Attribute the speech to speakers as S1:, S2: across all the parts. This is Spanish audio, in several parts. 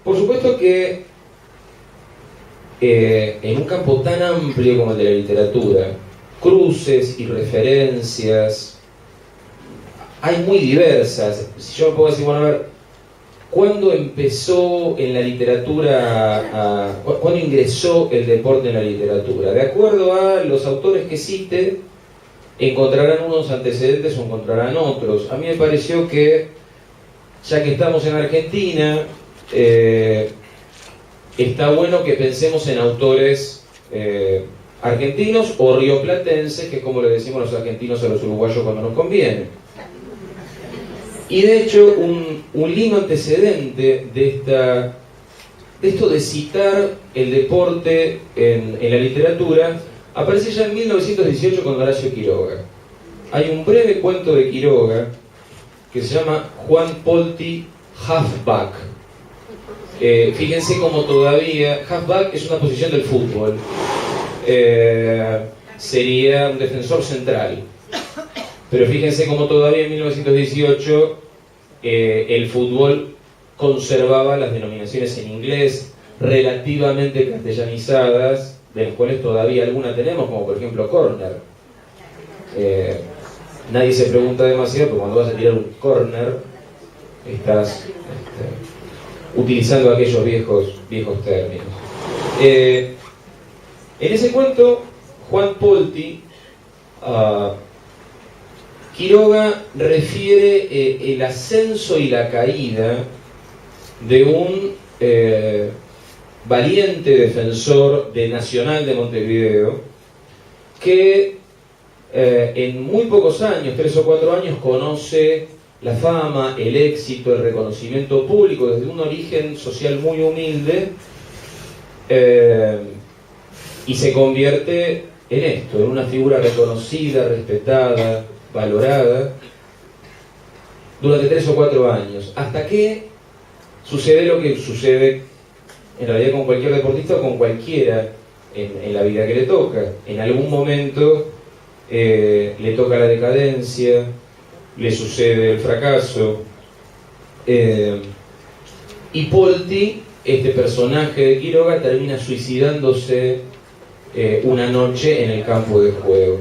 S1: Por supuesto que en un campo tan amplio como el de la literatura, cruces y referencias hay muy diversas. Si yo puedo decir, bueno, a ver, ¿cuándo empezó en la literatura, cuándo ingresó el deporte en la literatura? De acuerdo a los autores que cite, encontrarán unos antecedentes o encontrarán otros. A mí me pareció que, ya que estamos en Argentina, está bueno que pensemos en autores argentinos o rioplatenses, que es como le decimos los argentinos a los uruguayos cuando nos conviene. Y de hecho, un lindo antecedente de esto de citar el deporte en la literatura aparece ya en 1918 con Horacio Quiroga. Hay un breve cuento de Quiroga que se llama Juan Polti Halfback. Fíjense cómo todavía... Halfback es una posición del fútbol. Sería un defensor central. Pero fíjense cómo todavía en 1918 el fútbol conservaba las denominaciones en inglés relativamente castellanizadas, de las cuales todavía alguna tenemos, como por ejemplo corner. Nadie se pregunta demasiado, pero cuando vas a tirar un corner estás utilizando aquellos viejos términos. En ese cuento, Juan Polti, Quiroga refiere el ascenso y la caída de un valiente defensor de Nacional de Montevideo que en muy pocos años, 3 o 4 años, conoce la fama, el éxito, el reconocimiento público desde un origen social muy humilde, y se convierte en esto, en una figura reconocida, respetada, valorada durante 3 o 4 años, hasta que sucede lo que sucede en realidad con cualquier deportista o con cualquiera en la vida que le toca. En algún momento le toca la decadencia, le sucede el fracaso, y Polti, este personaje de Quiroga, termina suicidándose una noche en el campo de juego.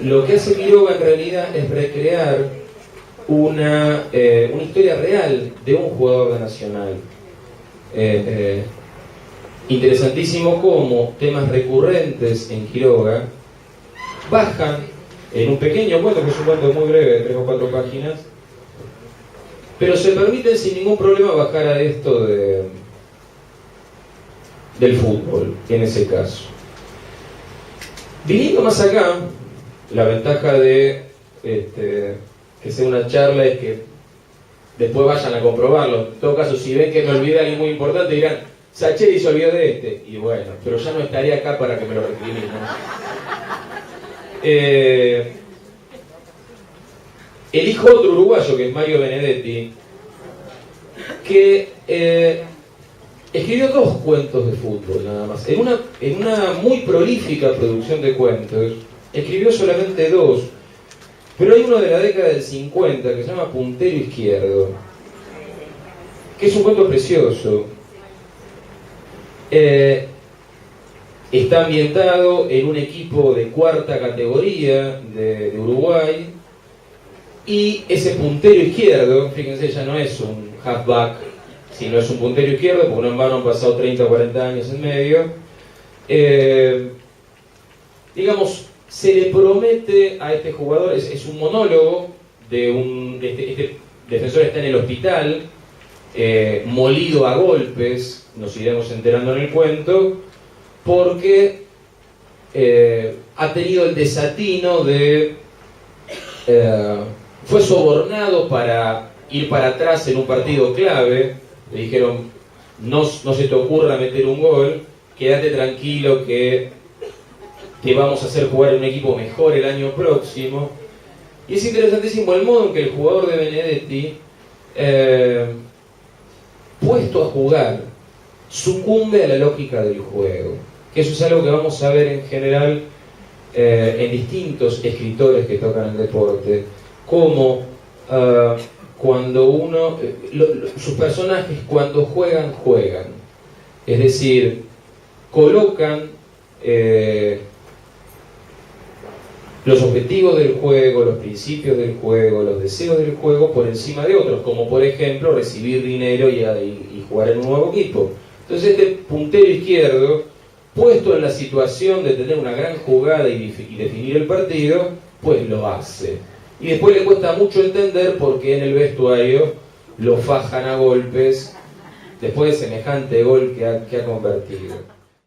S1: Lo que hace Quiroga en realidad es recrear una historia real de un jugador de Nacional. Interesantísimo cómo temas recurrentes en Quiroga bajan en un pequeño cuento, que es un cuento muy breve, de 3 o 4 páginas, pero se permiten sin ningún problema bajar a esto del fútbol, en ese caso. Viniendo más acá, la ventaja de que sea una charla es que después vayan a comprobarlo. En todo caso, si ven que me olvidé alguien muy importante, dirán, Sacheri se olvidó de este. Y bueno, pero ya no estaré acá para que me lo recriminen, ¿no? Elijo otro uruguayo, que es Mario Benedetti, que escribió 2 cuentos de fútbol nada más. En una muy prolífica producción de cuentos, escribió solamente 2, pero hay uno de la década del 50 que se llama Puntero Izquierdo, que es un cuento precioso. Está ambientado en un equipo de 4ª categoría de Uruguay, y ese puntero izquierdo, fíjense, ya no es un halfback, sino es un puntero izquierdo, porque no en vano han pasado 30 o 40 años en medio. Digamos, se le promete a este jugador, es un monólogo de este defensor está en el hospital, molido a golpes, nos iremos enterando en el cuento, porque ha tenido el desatino de... fue sobornado para ir para atrás en un partido clave. Le dijeron, no se te ocurra meter un gol, quédate tranquilo que te vamos a hacer jugar en un equipo mejor el año próximo. Y es interesantísimo el modo en que el jugador de Benedetti, puesto a jugar, sucumbe a la lógica del juego. Que eso es algo que vamos a ver en general en distintos escritores que tocan el deporte, como cuando sus personajes cuando juegan, juegan. Es decir, colocan los objetivos del juego, los principios del juego, los deseos del juego por encima de otros, como por ejemplo recibir dinero y jugar en un nuevo equipo. Entonces este puntero izquierdo, puesto en la situación de tener una gran jugada y definir el partido, pues lo hace. Y después le cuesta mucho entender por qué en el vestuario lo fajan a golpes después de semejante gol que ha convertido.